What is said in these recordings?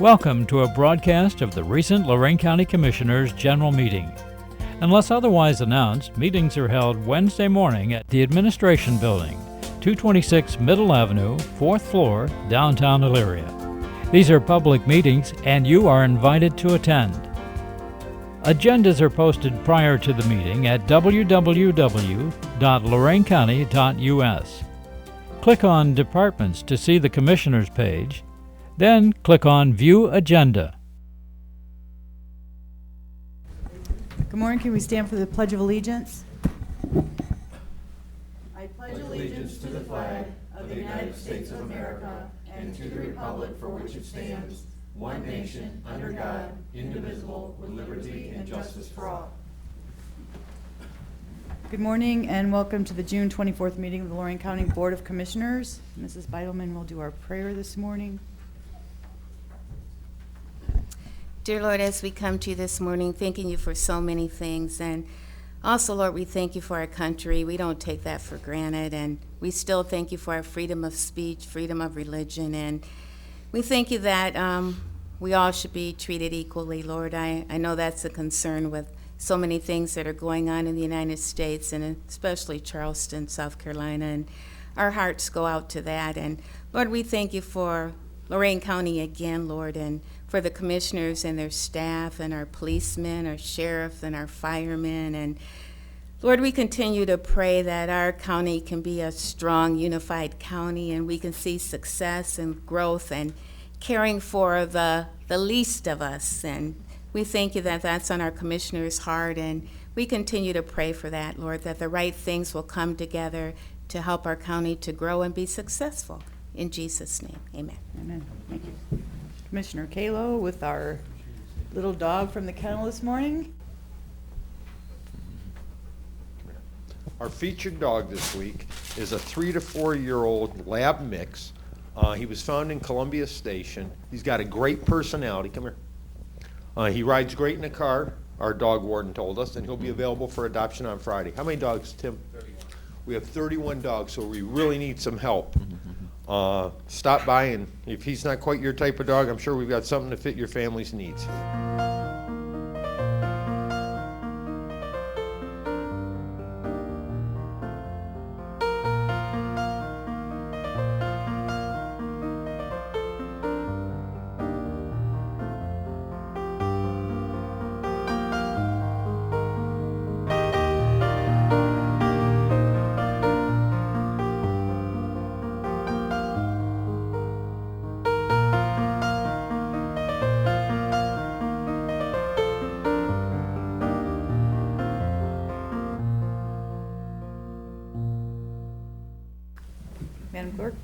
Welcome to a broadcast of the recent Lorain County Commissioners' General Meeting. Unless otherwise announced, meetings are held Wednesday morning at the Administration Building, 226 Middle Avenue, 4th floor, downtown Elyria. These are public meetings and you are invited to attend. Agendas are posted prior to the meeting at www.loraincounty.us. Click on Departments to see the Commissioners page, then click on View Agenda. Good morning. Can we stand for the Pledge of Allegiance? I pledge allegiance to the flag of the United States of America and to the republic for which it stands, one nation, under God, indivisible, with liberty and justice for all. Good morning and welcome to the June 24th meeting of the Lorain County Board of Commissioners. Mrs. Beidleman will do our prayer this morning. Dear Lord, as we come to you this morning, thanking you for so many things. And also, Lord, we thank you for our country. We don't take that for granted. And we still thank you for our freedom of speech, freedom of religion. And we thank you that we all should be treated equally, Lord. I know that's a concern with so many things that are going on in the United States, and especially Charleston, South Carolina. And our hearts go out to that. And Lord, we thank you for Lorain County again, Lord, and for the commissioners and their staff and our policemen, our sheriff and our firemen. And Lord, we continue to pray that our county can be a strong, unified county and we can see success and growth and caring for the least of us. And we thank you that that's on our commissioner's heart, and we continue to pray for that, Lord, that the right things will come together to help our county to grow and be successful. In Jesus' name, amen. Amen. Thank you. Commissioner Kalo with our little dog from the kennel this morning. Our featured dog this week is a 3 to 4 year old lab mix. He was found in Columbia Station. He's got a great personality. Come here. He rides great in the car, our dog warden told us, and he'll be available for adoption on Friday. How many dogs, Tim? 31. We have 31 dogs, so we really need some help. Stop by, and if he's not quite your type of dog, I'm sure we've got something to fit your family's needs. Madam Clerk?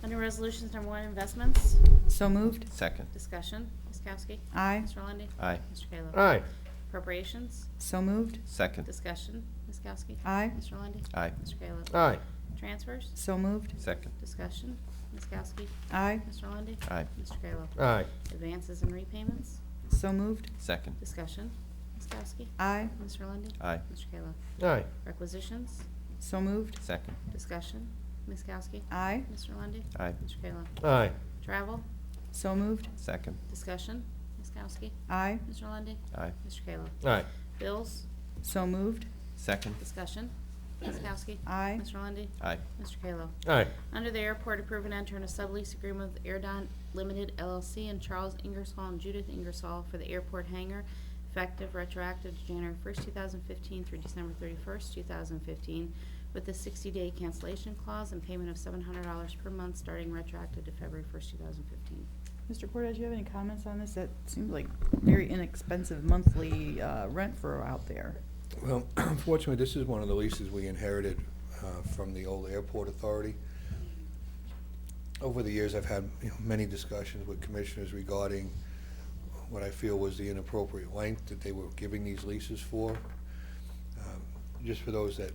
Under Resolutions Number 1, Investments. So moved. Second. Discussion. Ms. Kowski. Aye. Mr. Lundy. Aye. Mr. Kayla. Aye. Appropriations. So moved. Second. Discussion. Ms. Kowski. Aye. Mr. Lundy. Aye. Mr. Kayla. Aye. Transfers. So moved. Second. Discussion. Ms. Kowski. Aye. Mr. Lundy. Aye. Mr. Kayla. Aye. Advances and repayments. So moved. Second. Discussion. Ms. Kowski. Aye. Mr. Lundy. Aye. Mr. Kayla. Aye. Requisitions. So moved. Second. Discussion. Ms. Kowski. Aye. Mr. Lundy. Aye. Mr. Kayla. Aye. Travel. So moved. Second. Discussion. Ms. Kowski. Aye. Mr. Lundy. Aye. Mr. Kayla. Aye. Bills. So moved. Second. Discussion. Ms. Kowski. Aye. Mr. Lundy. Aye. Mr. Kayla. Aye. Under the airport, approve and enter in a sublease agreement with Aerdon Limited LLC and Charles Ingersoll and Judith Ingersoll for the airport hangar, effective retroactive to January 1st, 2015 through December 31st, 2015, with a 60-day cancellation clause and payment of $700 per month starting retroactive to February 1st, 2015. Mr. Cordes, do you have any comments on this? That seems like very inexpensive monthly rent for out there. Well, unfortunately, this is one of the leases we inherited from the old airport authority. Over the years, I've had many discussions with commissioners regarding what I feel was the inappropriate length that they were giving these leases for. Just for those that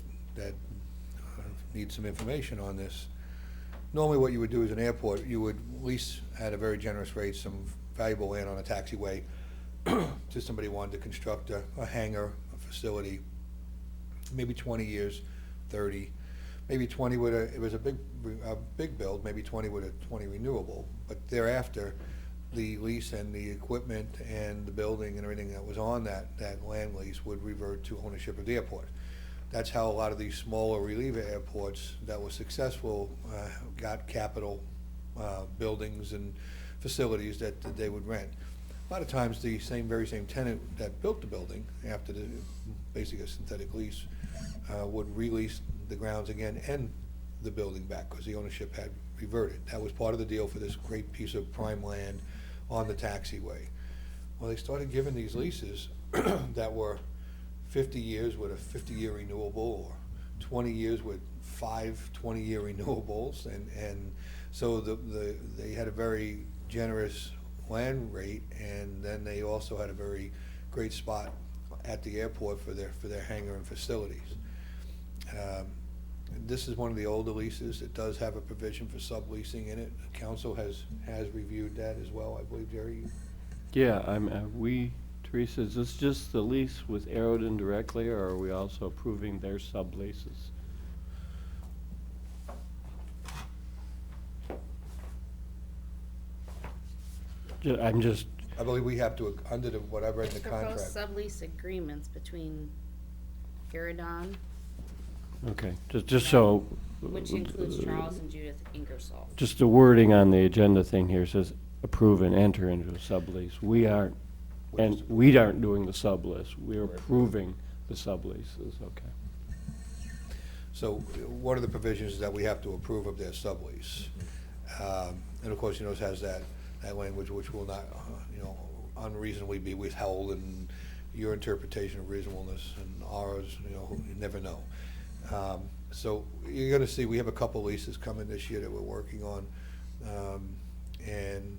need some information on this, normally what you would do as an airport, you would lease at a very generous rate some valuable land on a taxiway to somebody who wanted to construct a hangar, a facility, maybe 20 years, 30, maybe 20 with a, it was a big build, maybe 20 with a 20 renewable, but thereafter the lease and the equipment and the building and everything that was on that land lease would revert to ownership of the airport. That's how a lot of these smaller reliever airports that were successful got capital buildings and facilities that they would rent. A lot of times the very same tenant that built the building after basically a synthetic lease would release the grounds again and the building back because the ownership had reverted. That was part of the deal for this great piece of prime land on the taxiway. Well, they started giving these leases that were 50 years with a 50-year renewable, or 20 years with 5 20-year renewables, and so they had a very generous land rate, and then they also had a very great spot at the airport for their hangar and facilities. This is one of the older leases. It does have a provision for subleasing in it. The council has reviewed that as well, I believe, Jerry. Yeah, Teresa, is this just the lease with Aerodin directly, or are we also approving their subleases? I believe we have to, under what I've read in the contract. Proposed sublease agreements between Aerodin, Okay, just so. which includes Charles and Judith Ingersoll. Just the wording on the agenda thing here says approve and enter into a sublease. We aren't doing the sublease. We're approving the subleases, okay. So one of the provisions is that we have to approve of their sublease. And of course, it has that language which will not, unreasonably be withheld, and your interpretation of reasonableness and ours, you never know. So you're gonna see, we have a couple leases coming this year that we're working on, and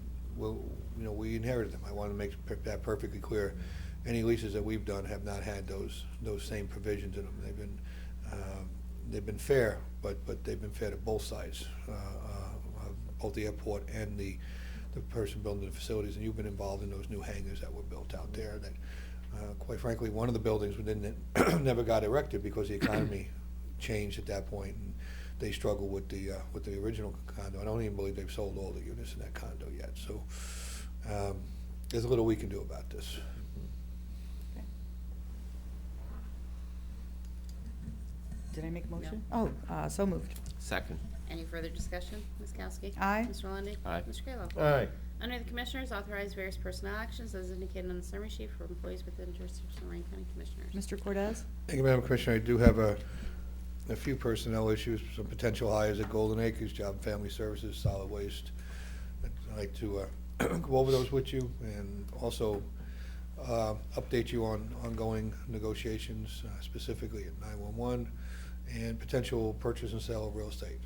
we inherited them. I want to make that perfectly clear. Any leases that we've done have not had those same provisions in them. They've been fair, but they've been fair to both sides, both the airport and the person building the facilities. And you've been involved in those new hangars that were built out there. That, quite frankly, one of the buildings never got erected because the economy changed at that point, and they struggled with the original condo. I don't even believe they've sold all the units in that condo yet. So there's a little we can do about this. Did I make a motion? Oh, so moved. Second. Any further discussion? Ms. Kowski? Aye. Mr. Lundy. Aye. Mr. Kayla? Aye. Under the Commissioners, authorize various personnel actions as indicated on the summary sheet for employees within jurisdiction of Lorraine County Commissioners. Mr. Cortez? Thank you, Madam Commissioner. I do have a few personnel issues, some potential hires at Golden Acres, Job and Family Services, Solid Waste. I'd like to go over those with you, and also update you on ongoing negotiations, specifically at 911, and potential purchase and sale of real estate.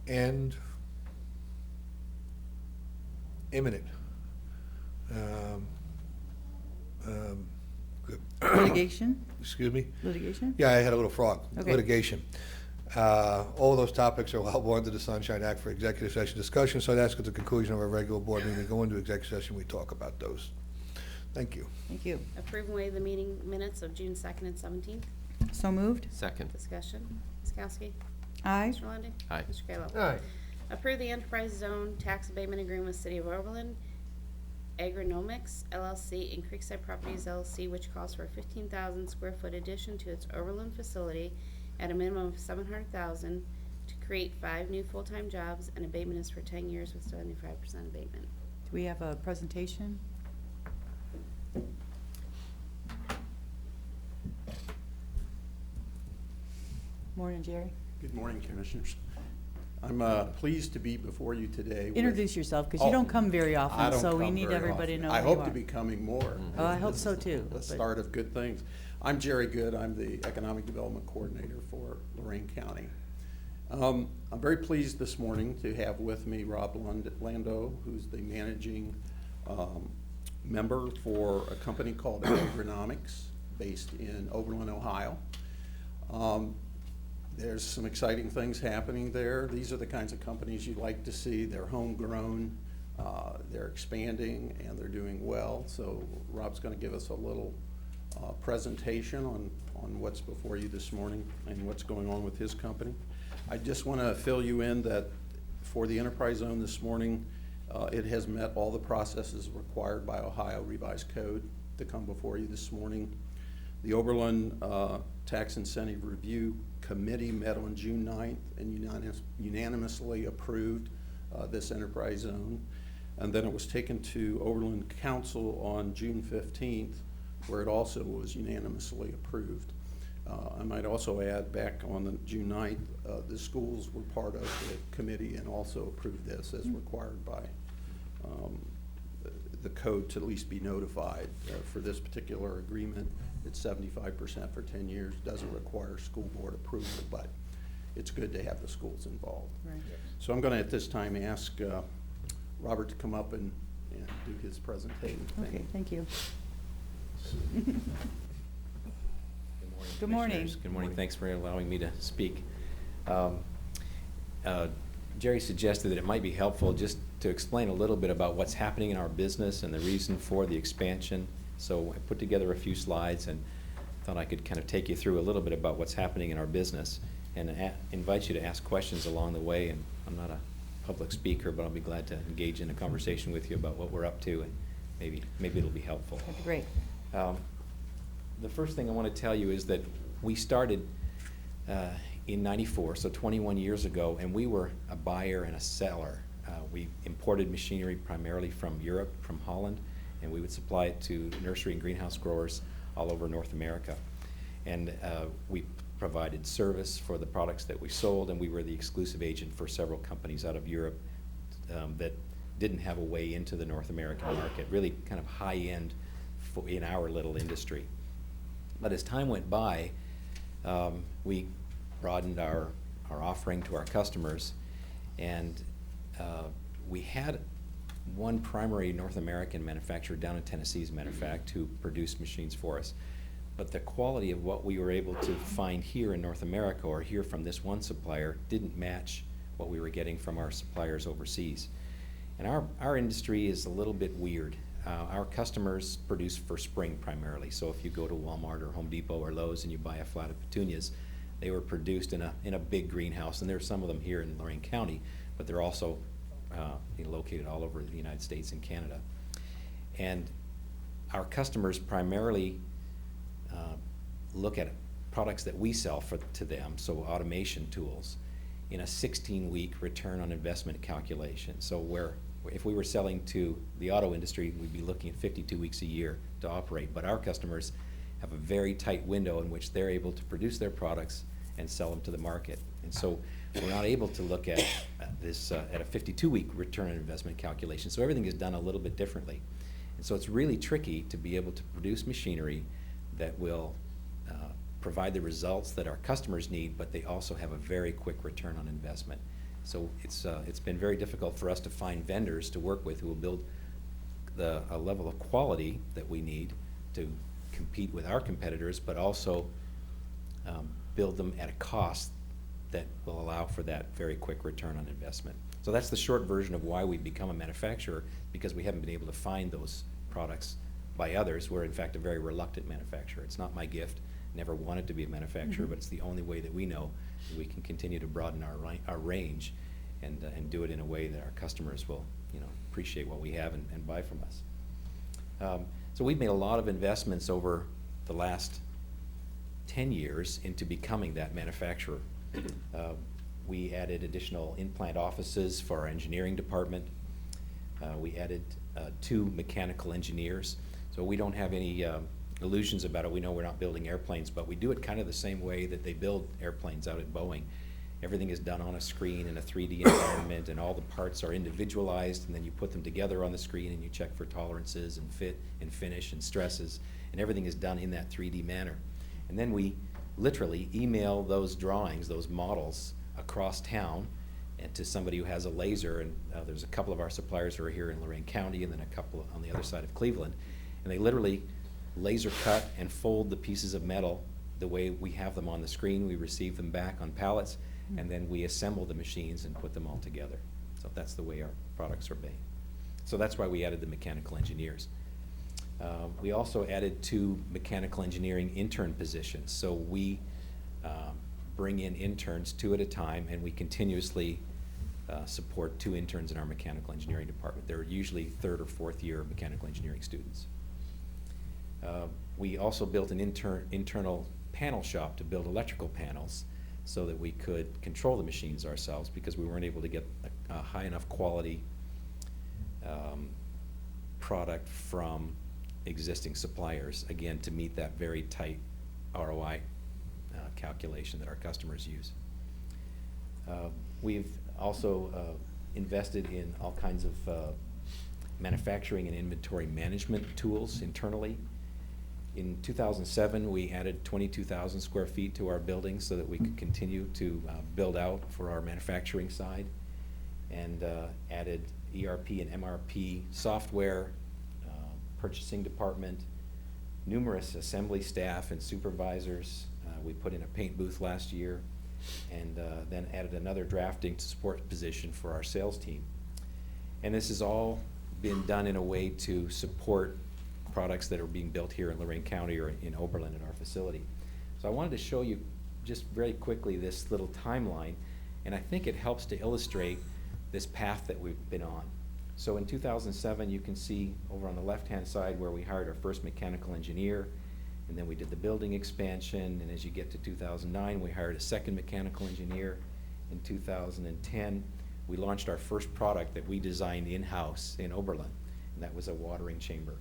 And imminent. Litigation? Excuse me? Litigation? Yeah, I had a little frog. Okay. Litigation. All of those topics are allowable under the Sunshine Act for executive session discussion, so I'd ask at the conclusion of our regular board meeting, we go into executive session, we talk about those. Thank you. Thank you. Approve and waive the meeting minutes of June 2nd and 17th. So moved. Second. Discussion. Ms. Kowski? Aye. Mr. Lundy. Aye. Mr. Kayla? Aye. Approve the enterprise zone tax abatement agreement with City of Oberlin, Agrinomix LLC, and Creekside Properties LLC, which calls for a 15,000 square foot addition to its Oberlin facility at a minimum of $700,000 to create 5 new full-time jobs, and abatement is for 10 years with 75% abatement. Do we have a presentation? Morning, Jerry. Good morning, Commissioners. I'm pleased to be before you today. with- Introduce yourself, because you don't come very I often, don't so we come need very everybody to often. know I who you hope to are. be coming more. Oh, I hope so too. The but- start of good things. I'm Jerry Goode. I'm the Economic Development Coordinator for Lorain County. I'm very pleased this morning to have with me Rob Lando, who's the managing member for a company called Agrinomix, based in Oberlin, Ohio. There's some exciting things happening there. These are the kinds of companies you like to see. They're homegrown, they're expanding, and they're doing well. So Rob's going to give us a little presentation on what's before you this morning and what's going on with his company. I just want to fill you in that for the enterprise zone this morning, It has met all the processes required by Ohio Revised Code to come before you this morning. The Oberlin Tax Incentive Review Committee met on June 9th and unanimously approved this enterprise zone. And then it was taken to Oberlin Council on June 15th, where it also was unanimously approved. I might also add, back on the June 9th, the schools were part of the committee and also approved this as required by the code to at least be notified. For this particular agreement, it's 75% for 10 years. Doesn't require school board approval, but it's good to have the schools involved. Right. So I'm going to at this time ask Robert to come up and do his presentation. Okay, thank you. Good Good morning. Commissioners. Good morning. Thanks for allowing me to speak. Jerry suggested that it might be helpful just to explain a little bit about what's happening in our business and the reason for the expansion. So I put together a few slides and thought I could kind of take you through a little bit about what's happening in our business and invite you to ask questions along the way. And I'm not a public speaker, but I'll be glad to engage in a conversation with you about what we're up to, and maybe it'll be helpful. That'd be great. The first thing I want to tell you is that we started in '94, so 21 years ago, and we were a buyer and a seller. We imported machinery primarily from Europe, from Holland, and we would supply it to nursery and greenhouse growers all over North America. And we provided service for the products that we sold, and we were the exclusive agent for several companies out of Europe that didn't have a way into the North American market, really kind of high-end in our little industry. But as time went by, we broadened our offering to our customers, and we had one primary North American manufacturer down in Tennessee, as a matter of fact, who produced machines for us. But the quality of what we were able to find here in North America or hear from this one supplier didn't match what we were getting from our suppliers overseas. And our industry is a little bit weird. Our customers produce for spring primarily. So if you go to Walmart or Home Depot or Lowe's and you buy a flat of petunias, they were produced in a big greenhouse, and there's some of them here in Lorain County, but they're also located all over the United States and Canada. And our customers primarily look at products that we sell to them, so automation tools, in a 16-week return on investment calculation. So if we were selling to the auto industry, we'd be looking at 52 weeks a year to operate. But our customers have a very tight window in which they're able to produce their products and sell them to the market. And so we're not able to look at this at a 52-week return on investment calculation. So everything is done a little bit differently. And so it's really tricky to be able to produce machinery that will provide the results that our customers need, but they also have a very quick return on investment. So it's been very difficult for us to find vendors to work with who will build a level of quality that we need to compete with our competitors, but also build them at a cost that will allow for that very quick return on investment. So that's the short version of why we've become a manufacturer, because we haven't been able to find those products by others. We're in fact a very reluctant manufacturer. It's not my gift, never wanted to be a manufacturer, but it's the only way that we know that we can continue to broaden our range and do it in a way that our customers will appreciate what we have and buy from us. So we've made a lot of investments over the last 10 years into becoming that manufacturer. We added additional in-plant offices for our engineering department. We added 2 mechanical engineers. So we don't have any illusions about it. We know we're not building airplanes, but we do it kind of the same way that they build airplanes out at Boeing. Everything is done on a screen in a 3D environment, and all the parts are individualized, and then you put them together on the screen and you check for tolerances and fit and finish and stresses, and everything is done in that 3D manner. And then we literally email those drawings, those models, across town and to somebody who has a laser, and there's a couple of our suppliers who are here in Lorain County and then a couple on the other side of Cleveland, and they literally laser cut and fold the pieces of metal the way we have them on the screen. We receive them back on pallets, and then we assemble the machines and put them all together. So that's the way our products are made. So that's why we added the mechanical engineers. We also added 2 mechanical engineering intern positions. So we bring in interns 2 at a time, and we continuously support 2 interns in our mechanical engineering department. They're usually 3rd or 4th year mechanical engineering students. We also built an internal panel shop to build electrical panels so that we could control the machines ourselves, because we weren't able to get a high enough quality product from existing suppliers, again, to meet that very tight ROI calculation that our customers use. We've also invested in all kinds of manufacturing and inventory management tools internally. In 2007, we added 22,000 square feet to our building so that we could continue to build out for our manufacturing side, and added ERP and MRP software, purchasing department, numerous assembly staff and supervisors. We put in a paint booth last year, and then added another drafting support position for our sales team. And this has all been done in a way to support products that are being built here in Lorain County or in Oberlin at our facility. So I wanted to show you just very quickly this little timeline, and I think it helps to illustrate this path that we've been on. So in 2007, you can see over on the left-hand side where we hired our first mechanical engineer, and then we did the building expansion, and as you get to 2009, we hired a second mechanical engineer. In 2010, we launched our first product that we designed in-house in Oberlin, and that was a watering chamber.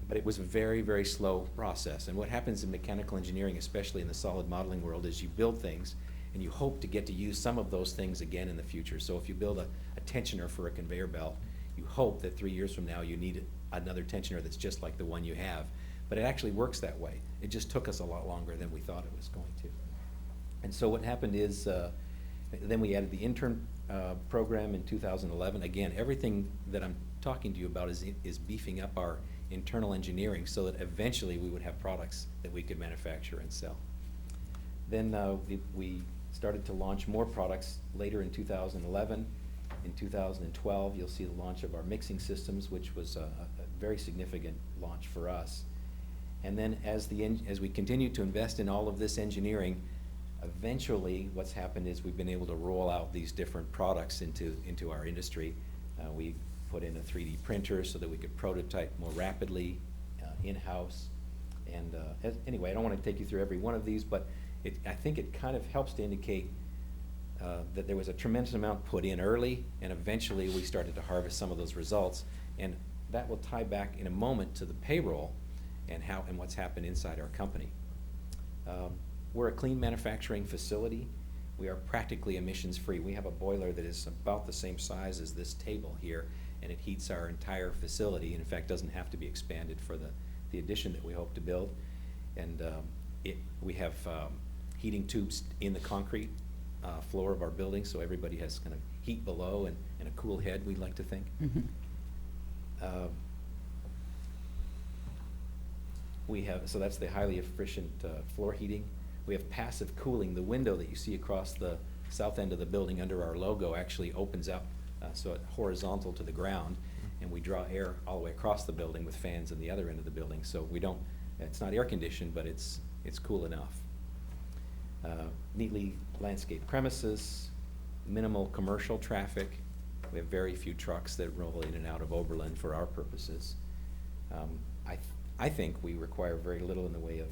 But it was a very, very slow process. And what happens in mechanical engineering, especially in the solid modeling world, is you build things and you hope to get to use some of those things again in the future. So if you build a tensioner for a conveyor belt, you hope that 3 years from now you need another tensioner that's just like the one you have. But it actually works that way. It just took us a lot longer than we thought it was going to. And so what happened is, then we added the intern program in 2011. Again, everything that I'm talking to you about is beefing up our internal engineering so that eventually we would have products that we could manufacture and sell. Then we started to launch more products later in 2011. In 2012, you'll see the launch of our mixing systems, which was a very significant launch for us. And then as we continue to invest in all of this engineering, eventually what's happened is we've been able to roll out these different products into our industry. We put in a 3D printer so that we could prototype more rapidly in-house. And anyway, I don't want to take you through every one of these, but I think it kind of helps to indicate that there was a tremendous amount put in early, and eventually we started to harvest some of those results. And that will tie back in a moment to the payroll and what's happened inside our company. We're a clean manufacturing facility. We are practically emissions-free. We have a boiler that is about the same size as this table here, and it heats our entire facility, and in fact doesn't have to be expanded for the addition that we hope to build. And we have heating tubes in the concrete floor of our building, so everybody has kind of heat below and a cool head, we'd like to think. So that's the highly efficient floor heating. We have passive cooling. The window that you see across the south end of the building under our logo actually opens up so it's horizontal to the ground, and we draw air all the way across the building with fans in the other end of the building. So it's not air conditioned, but it's cool enough. Neatly landscaped premises, minimal commercial traffic. We have very few trucks that roll in and out of Oberlin for our purposes. I think we require very little in the way of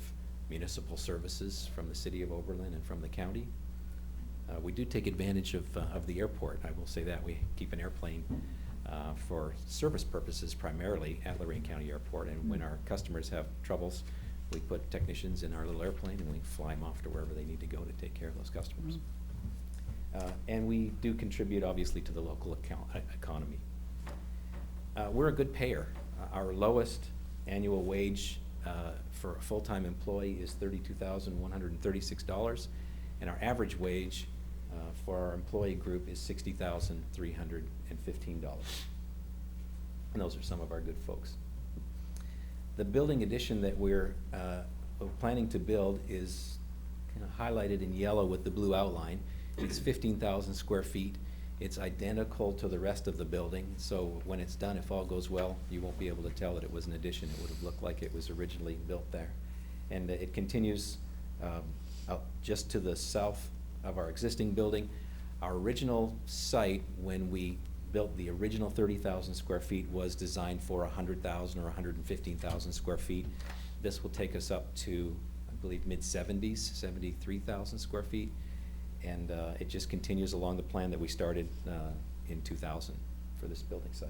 municipal services from the city of Oberlin and from the county. We do take advantage of the airport. I will say that. We keep an airplane for service purposes primarily at Lorain County Airport, and when our customers have troubles, we put technicians in our little airplane and we fly them off to wherever they need to go to take care of those customers. And we do contribute obviously to the local economy. We're a good payer. Our lowest annual wage for a full-time employee is $32,136, and our average wage for our employee group is $60,315. And those are some of our good folks. The building addition that we're planning to build is kind of highlighted in yellow with the blue outline. It's 15,000 square feet. It's identical to the rest of the building, so when it's done, if all goes well, you won't be able to tell that it was an addition. It would have looked like it was originally built there. And it continues out just to the south of our existing building. Our original site, when we built the original 30,000 square feet, was designed for 100,000 or 115,000 square feet. This will take us up to, I believe, mid-70s, 73,000 square feet. And it just continues along the plan that we started in 2000 for this building site.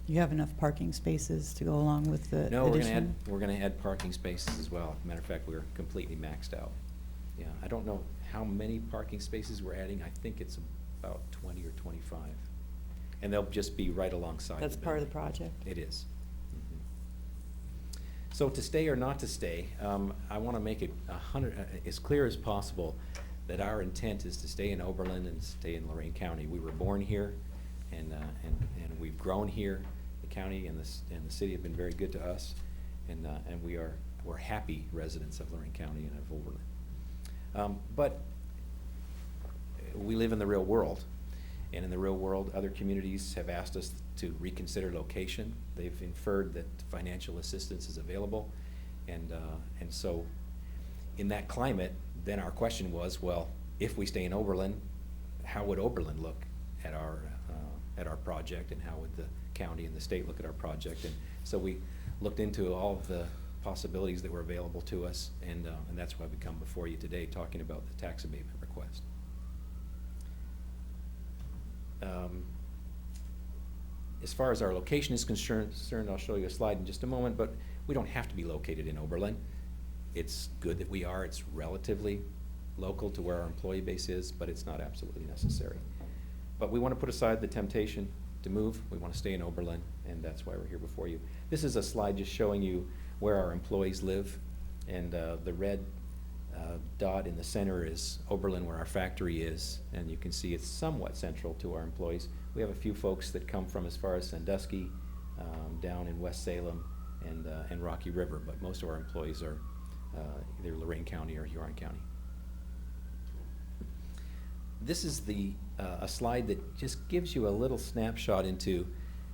You have enough parking spaces to go along with the No, addition? we're gonna add parking spaces as well. Matter of fact, we're completely maxed out. Yeah, I don't know how many parking spaces we're adding. I think it's about 20 or 25. And they'll just be right alongside the That's part of the building. project? It is. Mhm. So to stay or not to stay, I wanna make it as clear as possible that our intent is to stay in Oberlin and stay in Lorain County. We were born here, and we've grown here. The county and the city have been very good to us, and we're happy residents of Lorain County and of Oberlin. But we live in the real world, and in the real world, other communities have asked us to reconsider location. They've inferred that financial assistance is available, and so in that climate, then our question was, well, if we stay in Oberlin, how would Oberlin look at our project, and how would the county and the state look at our project? And so we looked into all of the possibilities that were available to us, and that's why we come before you today talking about the tax abatement request. As far as our location is concerned, I'll show you a slide in just a moment, but we don't have to be located in Oberlin. It's good that we are. It's relatively local to where our employee base is, but it's not absolutely necessary. But we want to put aside the temptation to move. We want to stay in Oberlin, and that's why we're here before you. This is a slide just showing you where our employees live, and the red dot in the center is Oberlin, where our factory is, and you can see it's somewhat central to our employees. We have a few folks that come from as far as Sandusky, down in West Salem, and Rocky River, but most of our employees are either Lorain County or Huron County. This is a slide that just gives you a little snapshot into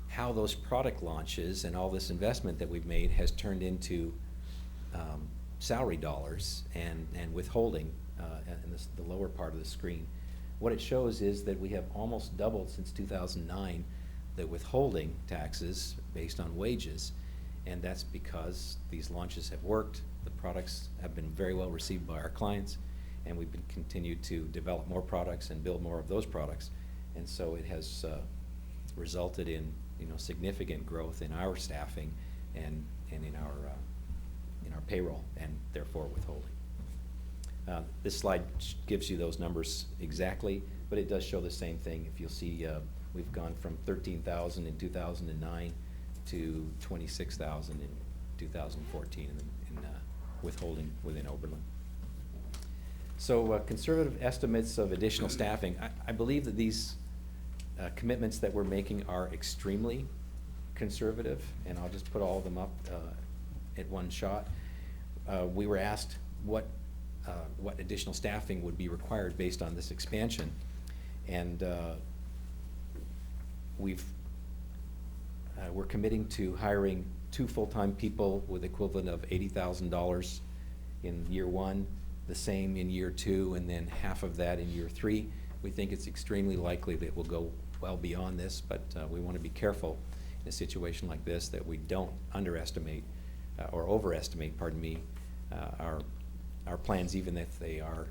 how those product launches and all this investment that we've made has turned into salary dollars and withholding in the lower part of the screen. What it shows is that we have almost doubled since 2009 the withholding taxes based on wages, and that's because these launches have worked. The products have been very well received by our clients, and we've been continued to develop more products and build more of those products, and so it has resulted in significant growth in our staffing and in our payroll, and therefore withholding. This slide gives you those numbers exactly, but it does show the same thing. If you'll see, we've gone from 13,000 in 2009 to 26,000 in 2014 in withholding within Oberlin. So conservative estimates of additional staffing, I believe that these commitments that we're making are extremely conservative, and I'll just put all of them up at one shot. We were asked what additional staffing would be required based on this expansion, and we're committing to hiring 2 full-time people with equivalent of $80,000 in year 1, the same in year 2, and then half of that in year 3. We think it's extremely likely that we'll go well beyond this, but we want to be careful in a situation like this that we don't underestimate or overestimate, pardon me, our plans, even if they are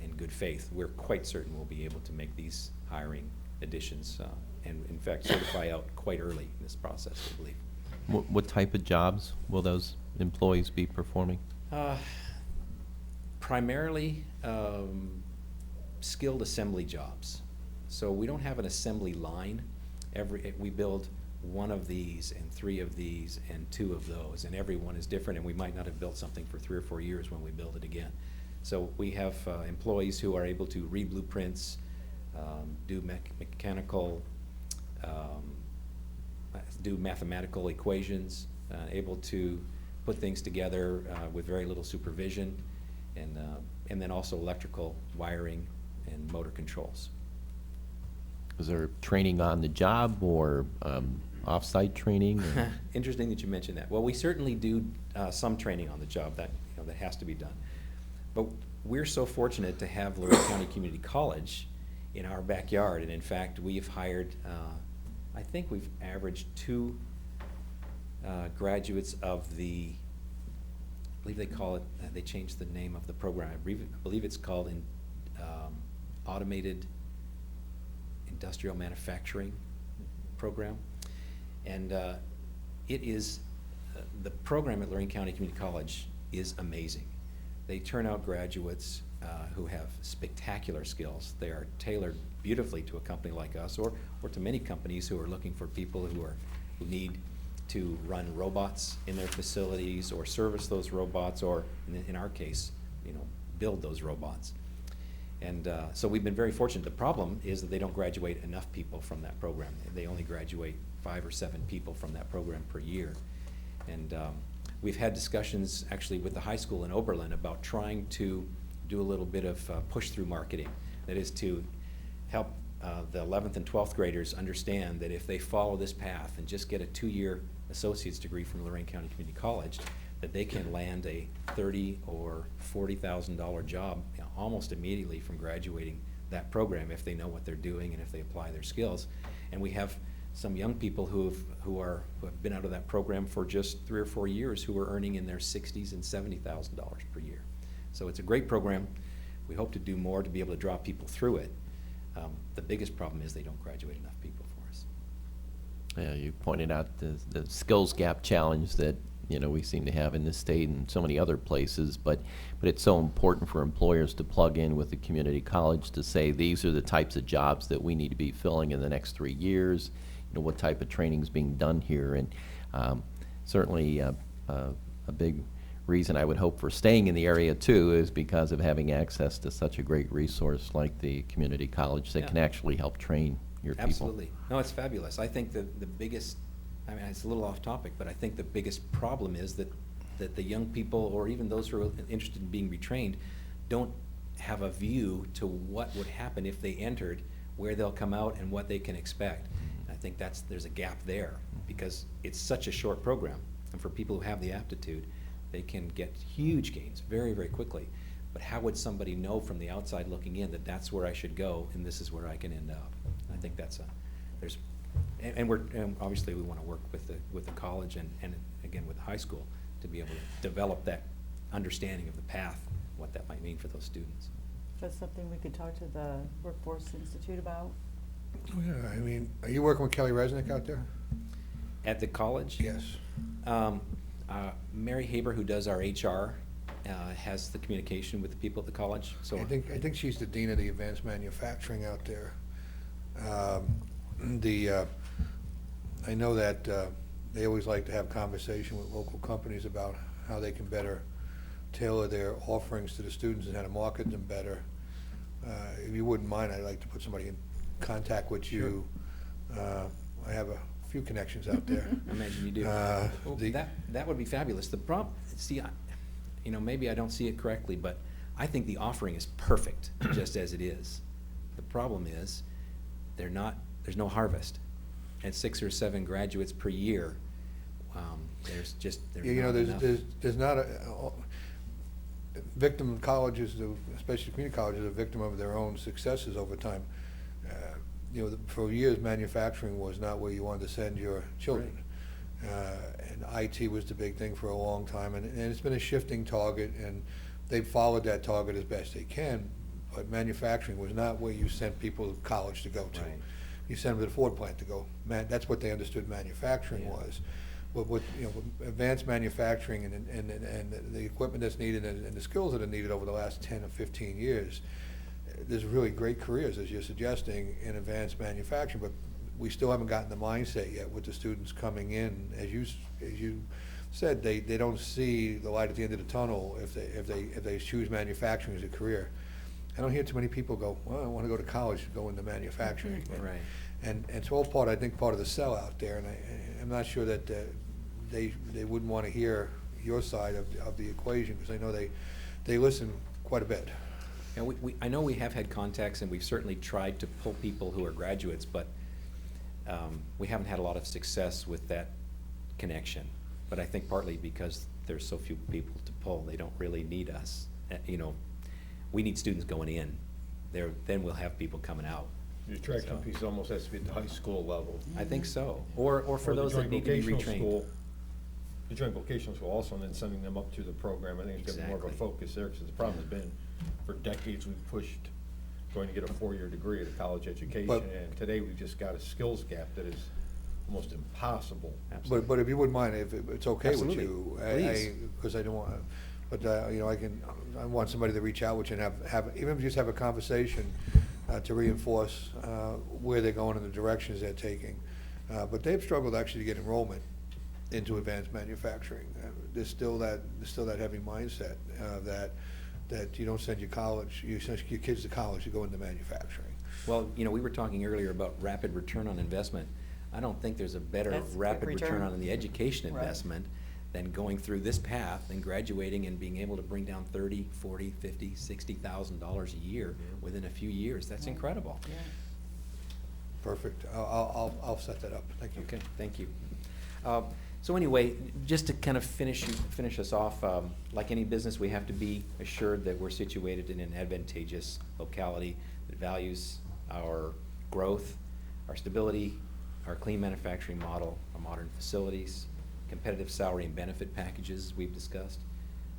in good faith. We're quite certain we'll be able to make these hiring additions and in fact certify out quite early in this process, I believe. What type of jobs will those employees be performing? Primarily skilled assembly jobs. So we don't have an assembly line. We build 1 of these and 3 of these and 2 of those, and every one is different, and we might not have built something for 3 or 4 years when we build it again. So we have employees who are able to read blueprints, do mechanical, do mathematical equations, able to put things together with very little supervision, and then also electrical wiring and motor controls. Is there training on the job or off-site training? Or? Interesting that you mentioned that. Well, we certainly do some training on the job that has to be done. But we're so fortunate to have Lorain County Community College, in our backyard. And in fact, we've hired, I think we've averaged 2 graduates of the, I believe they call it, they changed the name of the program. I believe it's called Automated Industrial Manufacturing Program. And it is, the program at Lorain County Community College is amazing. They turn out graduates who have spectacular skills. They are tailored beautifully to a company like us, or to many companies who are looking for people who need to run robots in their facilities, or service those robots, or in our case, build those robots. And so we've been very fortunate. The problem is that they don't graduate enough people from that program. They only graduate 5 or 7 people from that program per year. And we've had discussions actually with the high school in Oberlin about trying to do a little bit of push-through marketing. That is to help the 11th and 12th graders understand that if they follow this path and just get a 2-year associate's degree from Lorain County Community College, that they can land a $30,000 or $40,000 job almost immediately from graduating that program if they know what they're doing and if they apply their skills. And we have some young people who have been out of that program for just 3 or 4 years who are earning in their $60,000 and $70,000 per year. So it's a great program. We hope to do more to be able to draw people through it. The biggest problem is they don't graduate enough people for us. Yeah, you pointed out the skills gap challenge that we seem to have in this state and so many other places, but it's so important for employers to plug in with the community college to say these are the types of jobs that we need to be filling in the next 3 years. What type of training is being done here, and certainly a big reason I would hope for staying in the area too is because of having access to such a great resource like the community college that can actually help train your people. Absolutely. No, it's fabulous. I think the biggest, I mean, it's a little off topic, but I think the biggest problem is that the young people, or even those who are interested in being retrained, don't have a view to what would happen if they entered, where they'll come out, and what they can expect. And I think there's a gap there, because it's such a short program, and for people who have the aptitude, they can get huge gains very, very quickly. But how would somebody know from the outside looking in that that's where I should go and this is where I can end up? I think that's and obviously we want to work with the college and again with the high school to be able to develop that understanding of the path, what that might mean for those students. That's something we could talk to the Workforce Institute about. Yeah, I mean, are you working with Kelly Resnick out there? At the college? Yes. Mary Haber, who does our HR, has the communication with the people at the college. So I think she's the dean of the advanced manufacturing out there. I know that they always like to have conversation with local companies about how they can better tailor their offerings to the students and how to market them better. If you wouldn't mind, I'd like to put somebody in contact with you. I have a few connections out there. I imagine you do. Well, that would be fabulous. The problem, see, maybe I don't see it correctly, but I think the offering is perfect just as it is. The problem is there's no harvest. At 6 or 7 graduates per year, there's not victim colleges, especially community colleges, are victim of their own successes over time. For years, manufacturing was not where you wanted to send your children. And IT was the big thing for a long time, and it's been a shifting target, and they've followed that target as best they can, but manufacturing was not where you sent people to college to go to. Right. You sent them to the Ford plant to go. That's what they understood manufacturing was. But with advanced manufacturing and the equipment that's needed and the skills that are needed over the last 10 or 15 years, there's really great careers, as you're suggesting, in advanced manufacturing, but we still haven't gotten the mindset yet with the students coming in. As you said, they don't see the light at the end of the tunnel if they choose manufacturing as a career. I don't hear too many people go, well, I want to go to college to go into manufacturing. Right. And it's all part of the sell out there, and I'm not sure that they wouldn't want to hear your side of the equation, because I know they listen quite a bit. And I know we have had contacts, and we've certainly tried to pull people who are graduates, but we haven't had a lot of success with that connection. But I think partly because there's so few people to pull, they don't really need us. We need students going in, then we'll have people coming out. The attraction So- piece almost has to be at the high school level. I think so. Or for Or the those that joint need to be vocational retrained. school- The joint vocational school also, and then sending them up through the program. I think it's gonna be more of a Exactly. focus there, because the problem has been, for decades, we've pushed going to get a 4-year degree at a college education, But- and today we've just got a skills gap that is almost impossible. Absolutely. But if you wouldn't mind, if it's okay with Absolutely. you. Please. Because I don't want, but, you know, I want somebody to reach out with you and have, even if you just have a conversation to reinforce where they're going and the directions they're taking. But they've struggled actually to get enrollment into advanced manufacturing. There's still that heavy mindset that you don't send your kids to college, you go into manufacturing. Well, we were talking earlier about rapid return on investment. I don't think there's a better That's a quick rapid return return. on the education Right. investment than going through this path and graduating and being able to bring down $30,000, $40,000, $50,000, $60,000 a year within a few years. That's incredible. Yeah. Perfect. I'll set that up. Thank you. Okay, thank you. So anyway, just to kind of finish us off, like any business, we have to be assured that we're situated in an advantageous locality that values our growth, our stability, our clean manufacturing model, our modern facilities, competitive salary and benefit packages we've discussed,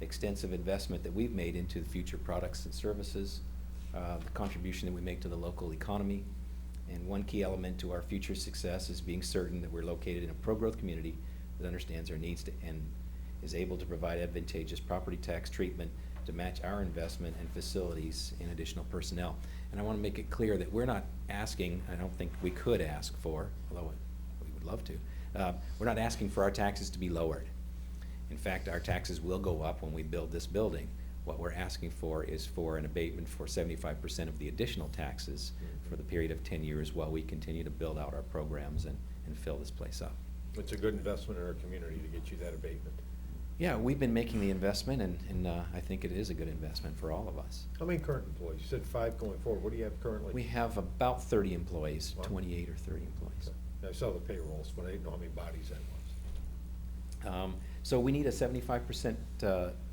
extensive investment that we've made into future products and services, the contribution that we make to the local economy, and one key element to our future success is being certain that we're located in a pro-growth community that understands our needs and is able to provide advantageous property tax treatment to match our investment in facilities and additional personnel. And I want to make it clear that we're not asking, I don't think we could ask for, although we would love to, we're not asking for our taxes to be lowered. In fact, our taxes will go up when we build this building. What we're asking for is for an abatement for 75% of the additional taxes for the period of 10 years while we continue to build out our programs and fill this place up. It's a good investment in our community to get you that abatement. Yeah, we've been making the investment, and I think it is a good investment for all of us. How many current employees? You said 5 going forward. What do you have currently? We have about 30 employees, Wow. 28 or 30 employees. I saw the payrolls, but I didn't know how many bodies that was. So we need a 75%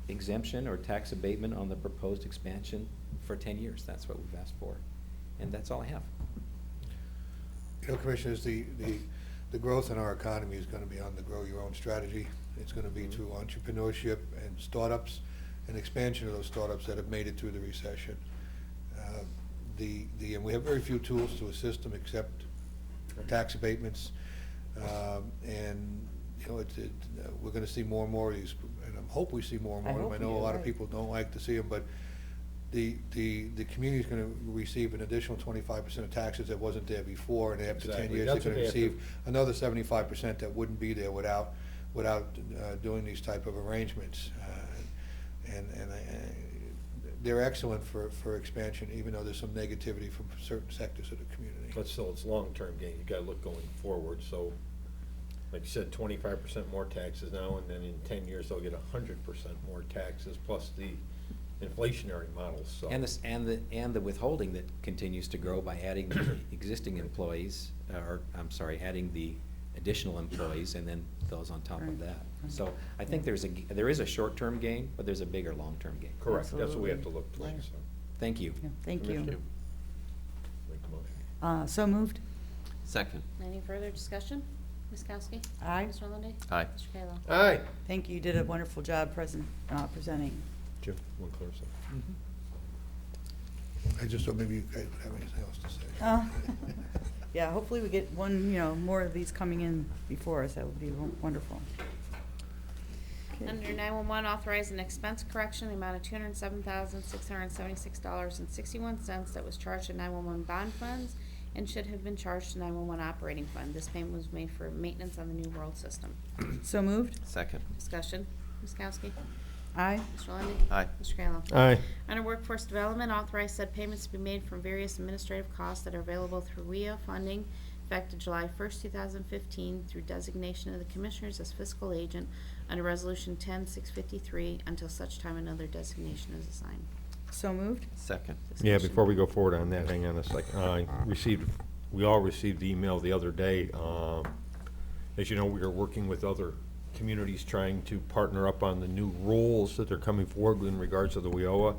exemption or tax abatement on the proposed expansion for 10 years. That's what we've asked for. And that's all I have. You know, Commissioners, the growth in our economy is going to be on the grow your own strategy. It's going to be through entrepreneurship and startups and expansion of those startups that have made it through the recession. And we have very few tools to assist them except tax abatements. And, you know, we're going to see more and more of these, and I hope we see more and I more of them. I hope know we a do, lot of right. people don't like to see them, but the community's going to receive an additional 25% of taxes that wasn't there before, and after 10 Exactly. years, That's they're what going to they have receive another 75% that wouldn't be there without doing these type of arrangements. They're excellent for expansion, even though there's some negativity from certain sectors of the community. But still, it's long-term gain. You gotta look going forward, so, like you said, 25% more taxes now, and then in 10 years, they'll get 100% more taxes, plus the inflationary models, so. And the withholding that continues to grow by adding the existing employees, adding the additional employees and then those on top of Right. that. So I think there is a short-term gain, but there's a bigger long-term gain. Correct, that's what we have to Absolutely. look towards, Right. so. Thank you. Yeah, thank you. Commissioner, make the motion. So moved. Second. Any further discussion? Ms. Kowski? Aye. Mr. Lundy. Aye. Mr. Kayla? Aye. Thank you. You did a wonderful job presenting. Jim, one clear second. I just thought maybe you guys would have anything else to say. Yeah, hopefully we get one, more of these coming in before us. That would be wonderful. Okay. Under 911, authorize an expense correction, in the amount of $207,676.61 that was charged to 911 bond funds and should have been charged to 911 operating fund. This payment was made for maintenance on the New World System. So moved. Second. Discussion. Ms. Kowski? Aye. Mr. Lundy. Aye. Mr. Kayla? Aye. Under Workforce Development, authorize said payments to be made from various administrative costs that are available through WIA funding effective July 1st, 2015 through designation of the Commissioners as fiscal agent under Resolution 10653 until such time another designation is assigned. So moved. Second. Yeah, Discussion. before we go forward on that, hang on a second. We all received the email the other day. As you know, we are working with other communities trying to partner up on the new rules that are coming forward in regards to the WIOA.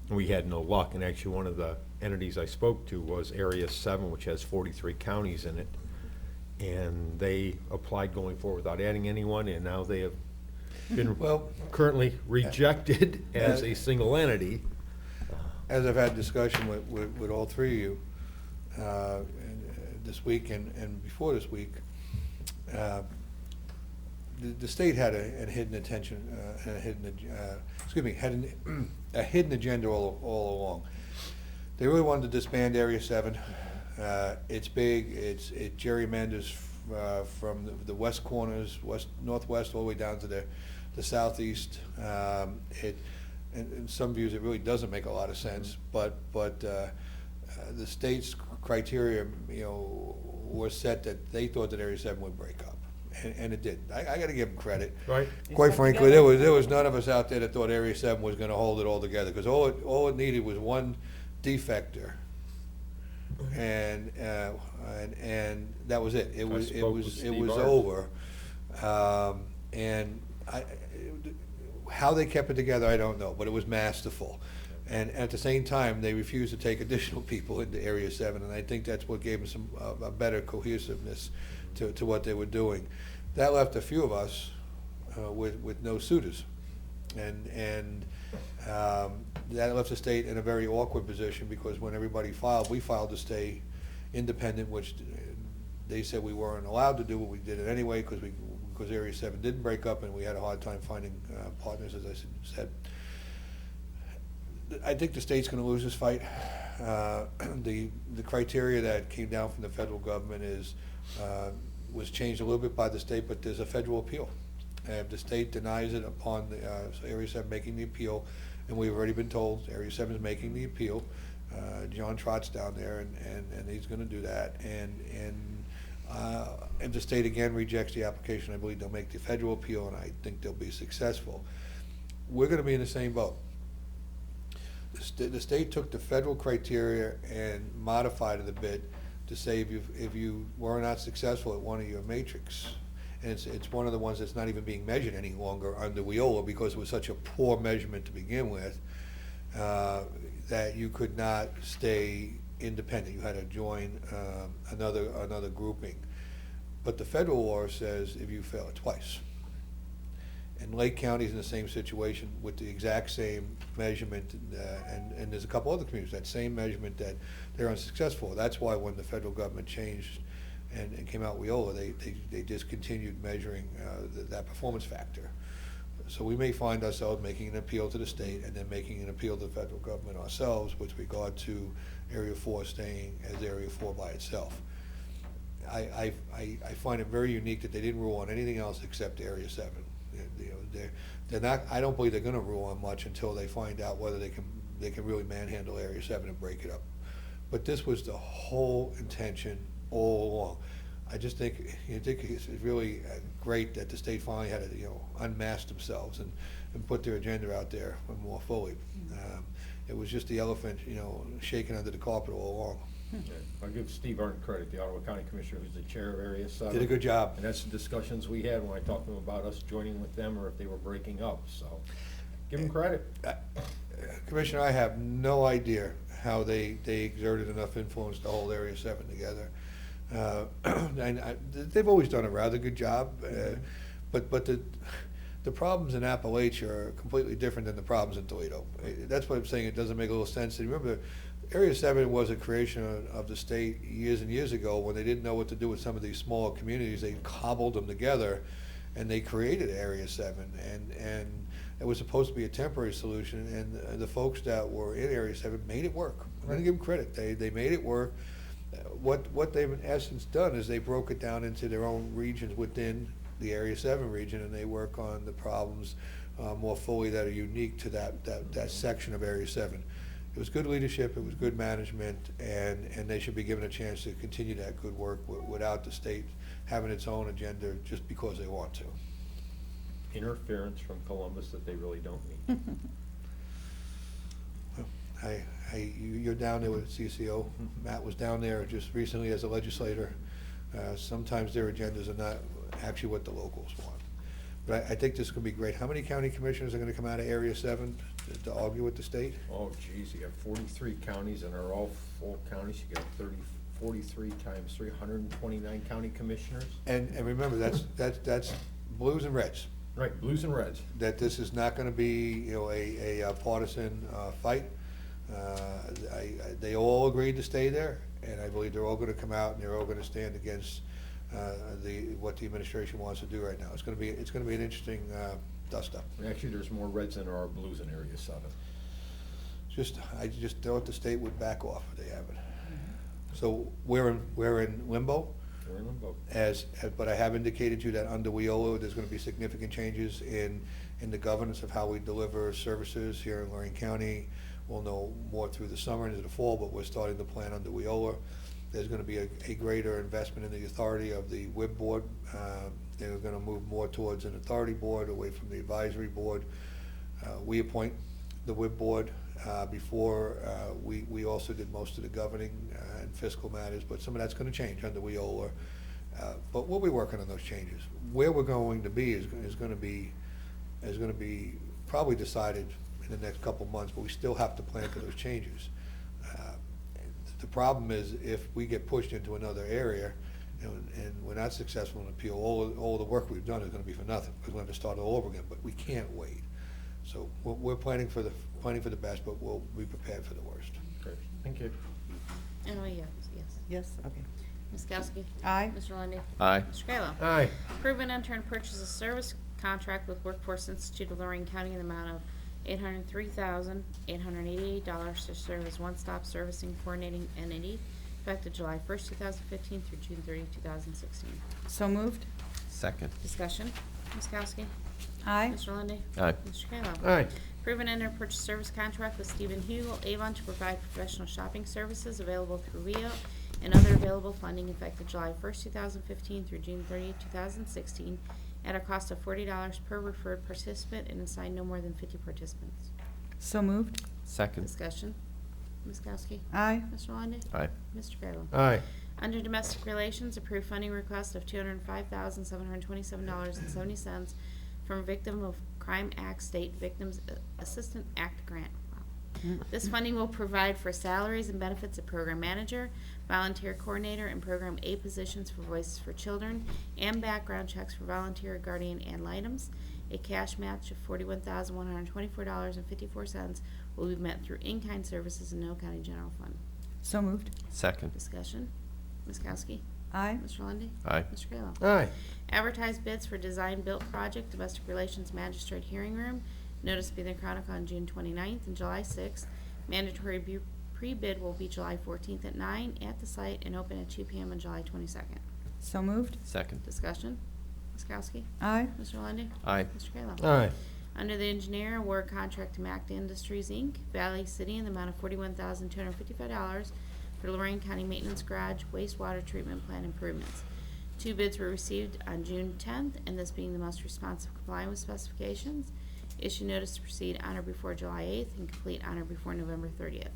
we had no luck, and actually one of the entities I spoke to was Area 7, which has 43 counties in it, and they applied going forward without adding anyone, and now they have been Well, currently rejected as a single entity. as I've had discussion with all three of you this week and before this week, the state had a hidden attention, a hidden agenda all along. They really wanted to disband Area 7. It's big. It gerrymanders from the west corners, northwest, all the way down to the southeast. In some views, it really doesn't make a lot of sense. But the state's criteria, was set that they thought that Area 7 would break up. And it did. I got to give them credit. Right. Quite frankly, there was none of us out there that thought Area 7 was going to hold it all together, because all it needed was one defector, and that was it. It was over. And how they kept it together, I don't know, but it was masterful. And at the same time, they refused to take additional people into Area 7, and I think that's what gave them a better cohesiveness to what they were doing. That left a few of us with no suitors, and that left the state in a very awkward position, because when everybody filed, we filed to stay independent, which they said we weren't allowed to do, but we did it anyway because Area 7 didn't break up, and we had a hard time finding partners, as I said. I think the state's going to lose this fight. The criteria that came down from the federal government was changed a little bit by the state, but there's a federal appeal. And if the state denies it upon Area 7 making the appeal, and we've already been told Area 7 is making the appeal, John Trott's down there, and he's going to do that. And if the state again rejects the application, I believe they'll make the federal appeal, and I think they'll be successful. We're going to be in the same boat. The state took the federal criteria and modified it a bit to say if you were not successful at one of your matrix, and it's one of the ones that's not even being measured any longer under WIOLA, because it was such a poor measurement to begin with, that you could not stay independent. You had to join another grouping. But the federal law says if you fail it twice. And Lake County's in the same situation with the exact same measurement, and there's a couple other communities, that same measurement, that they're unsuccessful. That's why when the federal government changed and came out with WIOLA, they discontinued measuring that performance factor. So we may find ourselves making an appeal to the state and then making an appeal to the federal government ourselves with regard to Area 4 staying as Area 4 by itself. I find it very unique that they didn't rule on anything else except Area 7. They're not. I don't believe they're going to rule on much until they find out whether they can really manhandle Area 7 and break it up. But this was the whole intention all along. I just think it's really great that the state finally had to unmask themselves and put their agenda out there more fully. It was just the elephant shaken under the carpet all along. I'll give Steve Arndt credit, the Ottawa County Commissioner, who's the chair of Area 7. Did a good job. And that's the discussions we had when I talked to them about us joining with them or if they were breaking up, so give them credit. Commissioner, I have no idea how they exerted enough influence to hold Area 7 together. They've always done a rather good job, but the problems in Appalachia are completely different than the problems in Toledo. That's what I'm saying. It doesn't make a little sense. And remember, Area 7 was a creation of the state years and years ago when they didn't know what to do with some of these smaller communities. They cobbled them together, and they created Area 7. And it was supposed to be a temporary solution, and the folks that were in Area 7 made it work. I'm going to give them credit. They made it work. What they've in essence done is they broke it down into their own regions within the Area 7 region, and they work on the problems more fully that are unique to that section of Area 7. It was good leadership, it was good management, and they should be given a chance to continue that good work without the state having its own agenda just because they want to. Interference from Columbus that they really don't need. You're down there with CCO. Matt was down there just recently as a legislator. Sometimes their agendas are not actually what the locals want. But I think this could be great. How many county commissioners are gonna come out of Area 7 to argue with the state? Oh, geez, you got 43 counties and they're all full counties. You got 43 times 329 county commissioners. And remember, that's blues and reds. Right, blues and reds. That this is not gonna be, a partisan fight. They all agreed to stay there, and I believe they're all gonna come out and they're all gonna stand against what the administration wants to do right now. It's gonna be an interesting dust-up. Actually, there's more reds than there are blues in Area 7. I just thought the state would back off if they have it. So we're in limbo. We're in limbo. But I have indicated to you that under WIOLA, there's gonna be significant changes in the governance of how we deliver services here in Lorain County. We'll know more through the summer and into the fall, but we're starting to plan under WIOLA. There's gonna be a greater investment in the authority of the WIB board. They're gonna move more towards an authority board, away from the advisory board. We appoint the WIB board. Before, we also did most of the governing and fiscal matters, but some of that's gonna change under WIOLA. But we'll be working on those changes. Where we're going to be is gonna be probably decided in the next couple of months, but we still have to plan for those changes. The problem is if we get pushed into another area and we're not successful in appeal, all the work we've done is gonna be for nothing, because we're gonna have to start all over again, but we can't wait. So we're planning for the best, but we'll be prepared for the worst. Great, thank you. And oh, yes. Yes, okay. Ms. Kowski? Aye. Mr. Lundy. Aye. Mr. Kayla? Aye. Approve and enter and purchase a service contract with Workforce Institute of Lorain County in the amount of $803,888 to serve as one-stop servicing coordinating entity effective July 1st, 2015 through June 30, 2016. So moved. Second. Discussion. Ms. Kowski? Aye. Mr. Lundy. Aye. Mr. Kayla? Aye. Approve and enter purchase service contract with Stephen Hugel Avon to provide professional shopping services available through Rio and other available funding effective July 1st, 2015 through June 30, 2016 at a cost of $40 per referred participant and assign no more than 50 participants. So moved. Second. Discussion. Ms. Kowski? Aye. Mr. Lundy. Aye. Mr. Kayla? Aye. Under Domestic Relations, approve funding request of $205,727.70 from Victim of Crime Act State Victims Assistant Act grant. Wow. This funding will provide for salaries and benefits of program manager, volunteer coordinator, and program A positions for Voices for Children, and background checks for volunteer, guardian, and items. A cash match of $41,124.54 will be met through in-kind services and no county general fund. So moved. Second. Discussion. Ms. Kowski? Aye. Mr. Lundy. Aye. Mr. Kayla? Aye. Advertise bids for design-built project, Domestic Relations Magistrate Hearing Room. Notice to be in the Chronicle on June 29th and July 6th. Mandatory pre-bid will be July 14th at 9 at the site and open at 2 p.m. on July 22nd. So moved. Second. Discussion. Ms. Kowski? Aye. Mr. Lundy. Aye. Mr. Kayla? Aye. Under the engineer, award contract to Mac Industries, Inc., Valley City, in the amount of $41,255 for Lorain County Maintenance Garage wastewater treatment plant improvements. 2 bids were received on June 10th, and this being the most responsive complying with specifications. Issue notice to proceed on or before July 8th and complete on or before November 30th.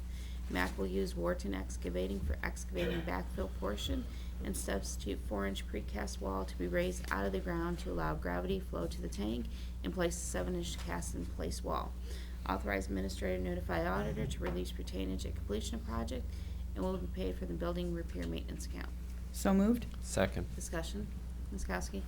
MAC will use Wharton Excavating for excavating backfill portion and substitute 4-inch precast wall to be raised out of the ground to allow gravity flow to the tank and place a 7-inch cast-in-place wall. Authorize administrator to notify auditor to release retainage at completion of project and will be paid for the building repair maintenance account. So moved. Second. Discussion. Ms. Kowski?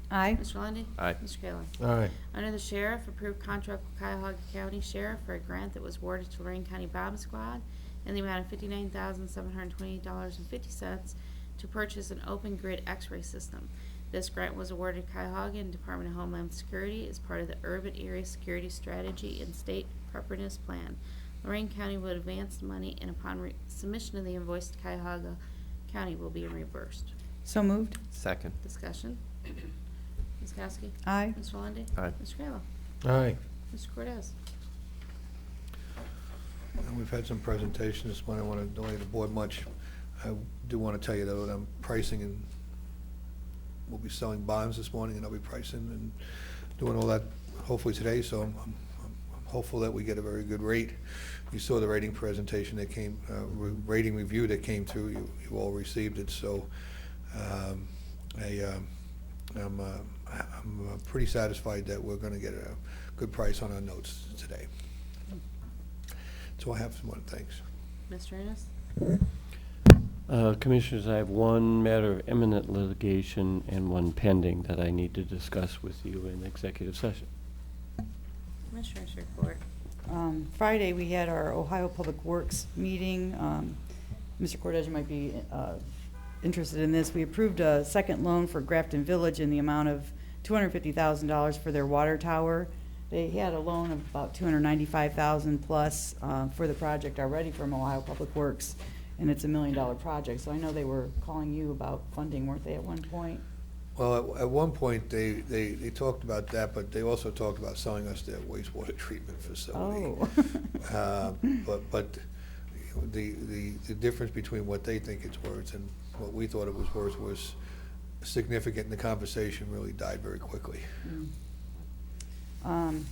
Aye. Mr. Lundy. Aye. Mr. Kayla? Aye. Under the Sheriff, approved contract with Cuyahoga County Sheriff for a grant that was awarded to Lorain County Bomb Squad in the amount of $59,728.50 to purchase an open grid X-ray system. This grant was awarded Cuyahoga and Department of Homeland Security as part of the Urban Area Security Strategy and State Preparedness Plan. Lorain County will advance the money, and upon submission of the invoice to Cuyahoga County will be reimbursed. So moved. Second. Discussion. Ms. Kowski? Aye. Mr. Lundy. Aye. Mr. Kayla? Aye. Mr. Cortez? And we've had some presentations this morning. I don't want to delay the board much. I do want to tell you, though, that I'm pricing and we'll be selling bonds this morning, and I'll be pricing and doing all that hopefully today, so I'm hopeful that we get a very good rate. You saw the rating presentation that came, rating review that came through. You all received it, so I'm pretty satisfied that we're going to get a good price on our notes today. So I have some other things. Mr. Ennis? Commissioners, I have one matter of imminent litigation and one pending that I need to discuss with you in executive session. Commissioners report. Friday, we had our Ohio Public Works meeting. Mr. Cordes, you might be interested in this. We approved a second loan for Grafton Village in the amount of $250,000 for their water tower. They had a loan of about $295,000 plus for the project already from Ohio Public Works, and it's $1 million project. So I know they were calling you about funding, weren't they, at one point? Well, at one point, they talked about that, but they also talked about selling us their wastewater treatment facility. Oh. But you know, the difference between what they think it's worth and what we thought it was worth was significant, and the conversation really died very quickly.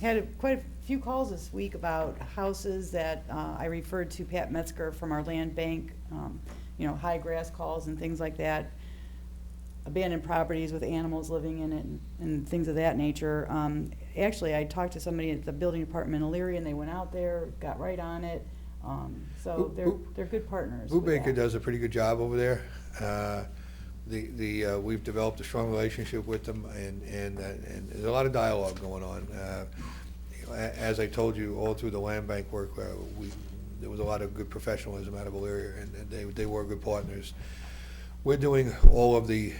Had quite a few calls this week about houses that I referred to Pat Metzger from our land bank, you know, high grass calls and things like that, abandoned properties with animals living in it and things of that nature. Actually, I talked to somebody at the building department in Elyria, and they went out there, got right on it. So they're good partners. with Brubaker that. does a pretty good job over there. We've developed a strong relationship with them, and there's a lot of dialogue going on. You know, as I told you, all through the land bank work, there was a lot of good professionalism out of Elyria, and they were good partners. We're doing all of the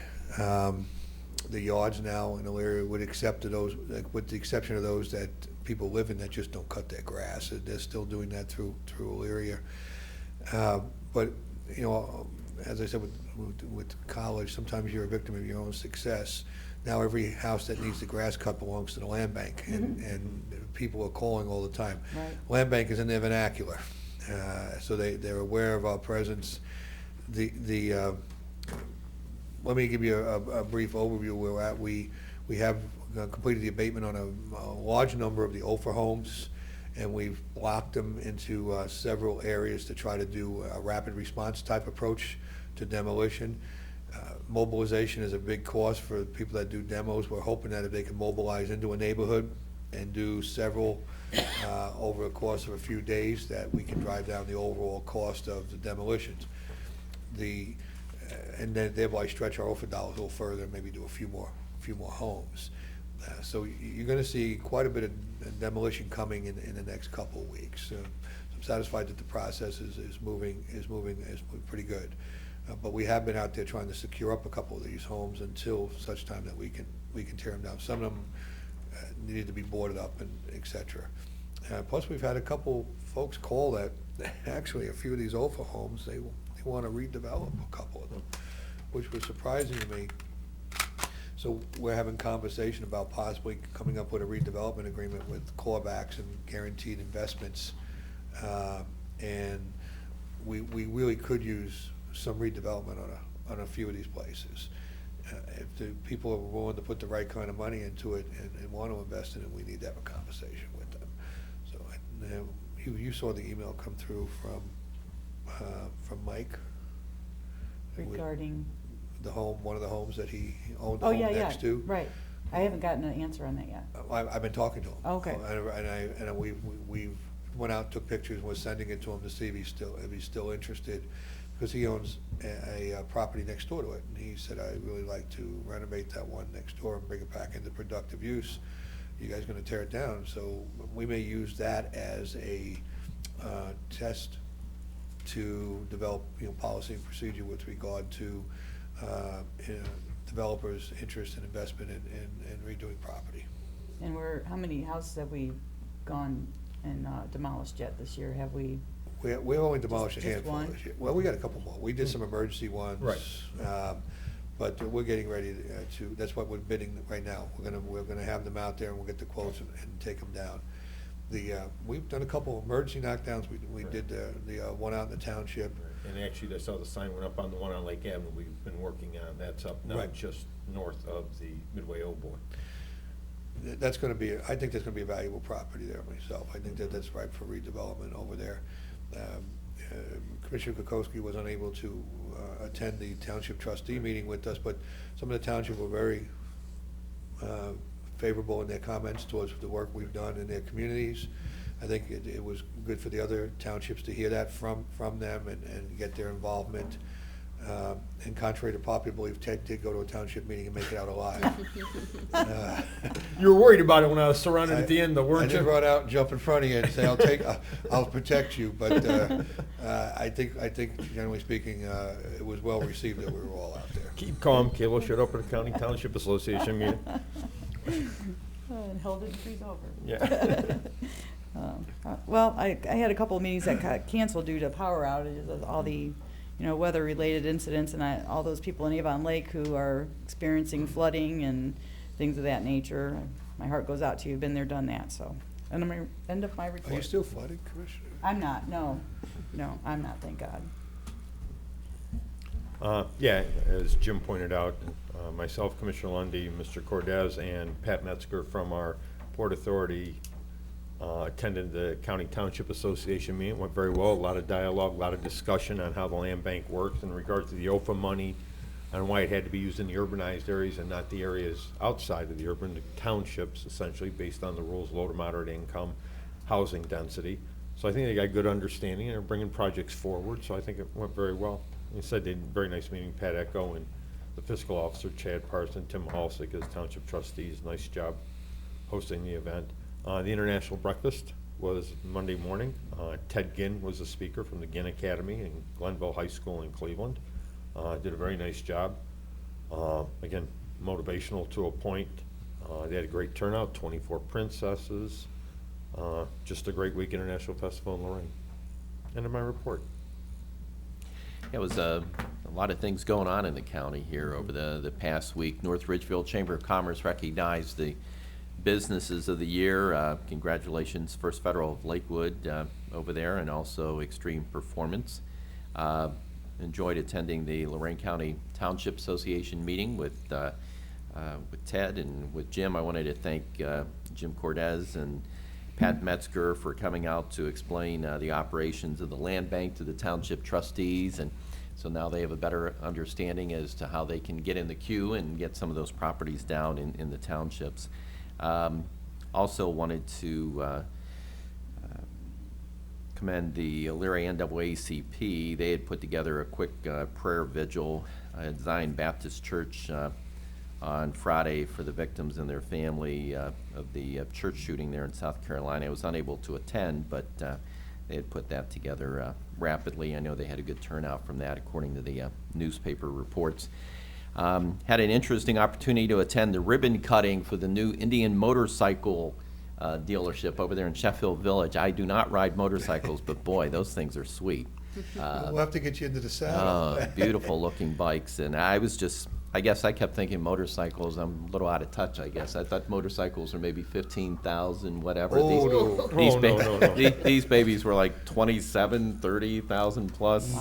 yards now in Elyria, with the exception of those that people live in that just don't cut their grass. They're still doing that through Elyria. But you know, as I said with college, sometimes you're a victim of your own success. Now every house that needs the grass cut belongs to the land bank, and people are calling all the time. Right. Land bank is in their vernacular, so they're aware of our presence. Let me give you a brief overview where we're at. We have completed the abatement on a large number of the OFA homes, and we've blocked them into several areas to try to do a rapid response type approach to demolition. Mobilization is a big cost for people that do demos. We're hoping that if they can mobilize into a neighborhood and do several over the course of a few days, that we can drive down the overall cost of the demolitions. And then thereby stretch our OFA dollars a little further and maybe do a few more homes. So you're going to see quite a bit of demolition coming in the next couple of weeks. I'm satisfied that the process is moving pretty good. But we have been out there trying to secure up a couple of these homes until such time that we can tear them down. Some of them needed to be boarded up and et cetera. Plus, we've had a couple folks call that actually a few of these OFA homes, they want to redevelop a couple of them, which was surprising to me. So we're having conversation about possibly coming up with a redevelopment agreement with clawbacks and guaranteed investments. And we really could use some redevelopment on a few of these places. If the people are willing to put the right kind of money into it and want to invest in it, we need to have a conversation with them. So you saw the email come through from Mike Regarding, the home, one of the homes that he owned the oh, home yeah, next to. right. I haven't gotten an answer on that yet. I've been talking to him. Okay. And we went out, took pictures, and was sending it to him to see if he's still interested, because he owns a property next door to it. And he said, I'd really like to renovate that one next door and bring it back into productive use. You guys gonna tear it down? So we may use that as a test to develop, policy and procedure with regard to developers' interest in investment in redoing property. And how many houses have we gone and demolished yet this year? Have we? We've only demolished a Just handful one? this year. Well, we got a couple more. We did some emergency ones. Right. But we're getting ready to, that's what we're bidding right now. We're gonna have them out there and we'll get the quotes and take them down. We've done a couple of emergency knockdowns. We did the one out in the township. And actually, I saw the sign went up on the one on Lake Avenue we've been working on. That's up now, Right. just north of the Midway Old Boy. That's gonna be, I think that's gonna be a valuable property there myself. I think that's ripe for redevelopment over there. Commissioner Kokoski was unable to attend the township trustee meeting with us, but some of the township were very favorable in their comments towards the work we've done in their communities. I think it was good for the other townships to hear that from them and get their involvement. And contrary to popular belief, Ted did go to a township meeting and make it out alive. You were worried about it when I was surrounded at the end, though, I weren't you? didn't run out and jump in front of you and say, I'll protect you, but I think generally speaking, it was well received that we were all out there. Keep calm, Kalo showed up at a County Township Association meeting. And hell didn't freeze over. Yeah. Well, I had a couple of meetings that got canceled due to power outages, all the, weather-related incidents, and all those people in Avon Lake who are experiencing flooding and things of that nature. My heart goes out to you. Been there, done that. So, and I'm gonna end of my report. Are you still flooded, Commissioner? I'm not. No, I'm not. Thank God. Yeah, as Jim pointed out, myself, Commissioner Lundy, Mr. Cordes, and Pat Metzger from our Port Authority attended the County Township Association meeting. It went very well. A lot of dialogue, a lot of discussion on how the land bank works in regard to the OFA money and why it had to be used in the urbanized areas and not the areas outside of the urban townships, essentially based on the rules, low to moderate income, housing density. So I think they got good understanding and are bringing projects forward. So I think it went very well. He said they had a very nice meeting. Pat Echo and the fiscal officer, Chad Parson, Tim Halsick as township trustees. Nice job hosting the event. The international breakfast was Monday morning. Ted Ginn was the speaker from the Ginn Academy in Glenville High School in Cleveland. Did a very nice job. Again, motivational to a point. They had a great turnout, 24 princesses. Just a great week, International Festival in Lorain. End of my report. It was a lot of things going on in the county here over the past week. North Ridgeville Chamber of Commerce recognized the businesses of the year. Congratulations, First Federal of Lakewood over there, and also Extreme Performance. Enjoyed attending the Lorain County Township Association meeting with Ted and with Jim. I wanted to thank Jim Cordes and Pat Metzger for coming out to explain the operations of the land bank to the township trustees, and so now they have a better understanding as to how they can get in the queue and get some of those properties down in the townships. Also wanted to commend the Elyria NAACP. They had put together a quick prayer vigil at Zion Baptist Church on Friday for the victims and their family of the church shooting there in South Carolina. I was unable to attend, but they had put that together rapidly. I know they had a good turnout from that, according to the newspaper reports. Had an interesting opportunity to attend the ribbon cutting for the new Indian motorcycle dealership over there in Sheffield Village. I do not ride motorcycles, but boy, those things are sweet. We'll have to get you into the saddle. Beautiful looking bikes, and I guess I kept thinking motorcycles, I'm a little out of touch, I guess. I thought motorcycles were maybe 15,000, whatever. These babies were like 27, 30,000 plus,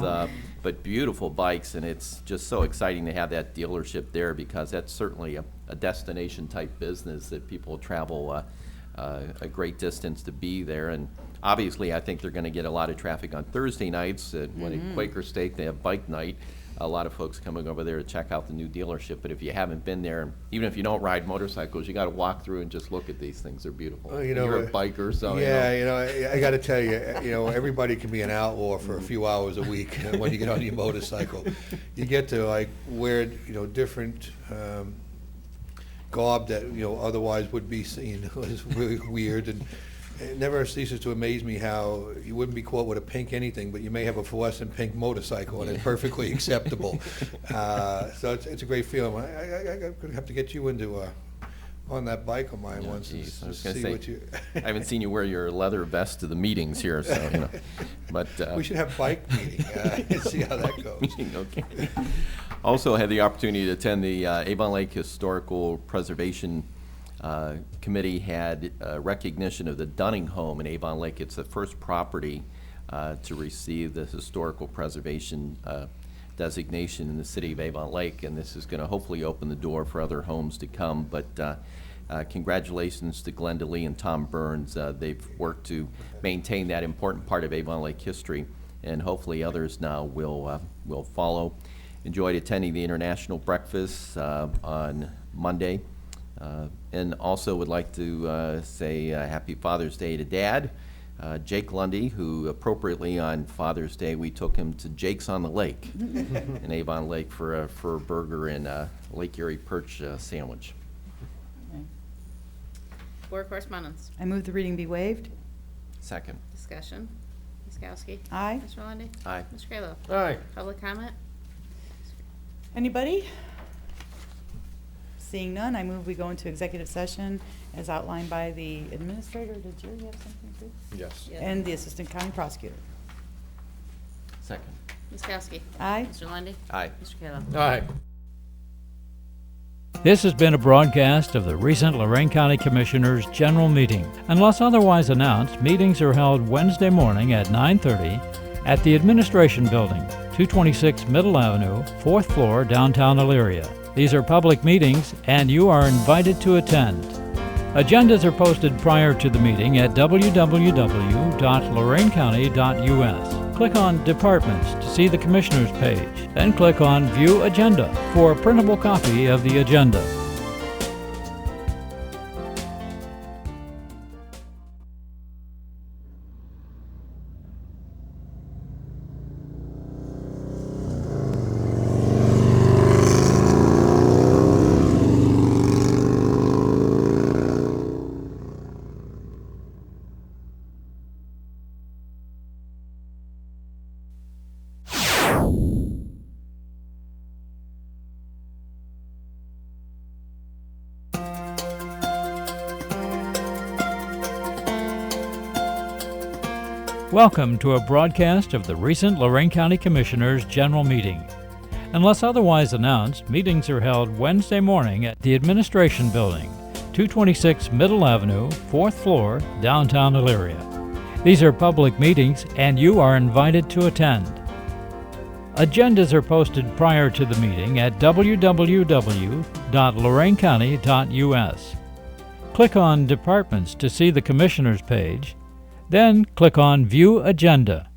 but beautiful bikes, and it's just so exciting to have that dealership there because that's certainly a destination type business that people travel a great distance to be there. And obviously, I think they're going to get a lot of traffic on Thursday nights. When at Quaker Steak, they have bike night. A lot of folks coming over there to check out the new dealership. But if you haven't been there, even if you don't ride motorcycles, you got to walk through and just look at these things. They're beautiful. Well, you're a biker, so yeah, I got to tell you, everybody can be an outlaw for a few hours a week when you get on your motorcycle. You get to like wear, different garb that otherwise would be seen. It's really weird, and it never ceases to amaze me how you wouldn't be caught with a pink anything, but you may have a fluorescent pink motorcycle, and it's perfectly acceptable. So it's a great feeling. I'm gonna have to get you into on that bike of mine once and see what you. I haven't seen you wear your leather vest to the meetings here, so But we should have bike meeting and see how that goes. Okay. Also had the opportunity to attend the Avon Lake Historical Preservation Committee had recognition of the Dunning home in Avon Lake. It's the first property to receive the historical preservation designation in the city of Avon Lake, and this is going to hopefully open the door for other homes to come. But congratulations to Glenda Lee and Tom Burns. They've worked to maintain that important part of Avon Lake history, and hopefully others now will follow. Enjoyed attending the international breakfast on Monday. And also would like to say Happy Father's Day to Dad, Jake Lundy, who appropriately on Father's Day, we took him to Jake's on the Lake in Avon Lake for a burger and a Lake Erie perch sandwich. Okay. Board correspondence. I move the reading be waived. Second. Discussion. Ms. Kowski. Aye. Mr. Lundey. Aye. Mr. Kayla. Aye. Public comment. Anybody? Seeing none, I move we go into executive session as outlined by the administrator. Did Jerry have something too? Yes. And the assistant county prosecutor. Second. Ms. Kowski. Aye. Mr. Lundey. Aye. Mr. Kayla. Aye. This has been a broadcast of the recent Lorain County Commissioners' General Meeting. Unless otherwise announced, meetings are held Wednesday morning at 9:30 at the Administration Building, 226 Middle Avenue, 4th floor, downtown Elyria. These are public meetings, and you are invited to attend. Agendas are posted prior to the meeting at www.loraincounty.us. Click on Departments to see the Commissioners page, then click on View Agenda for a printable copy of the agenda. Welcome to a broadcast of the recent Lorain County Commissioners' General Meeting. Unless otherwise announced, meetings are held Wednesday morning at the Administration Building, 226 Middle Avenue, 4th floor, downtown Elyria. These are public meetings, and you are invited to attend. Agendas are posted prior to the meeting at www.loraincounty.us. Click on Departments to see the Commissioners page, then click on View Agenda.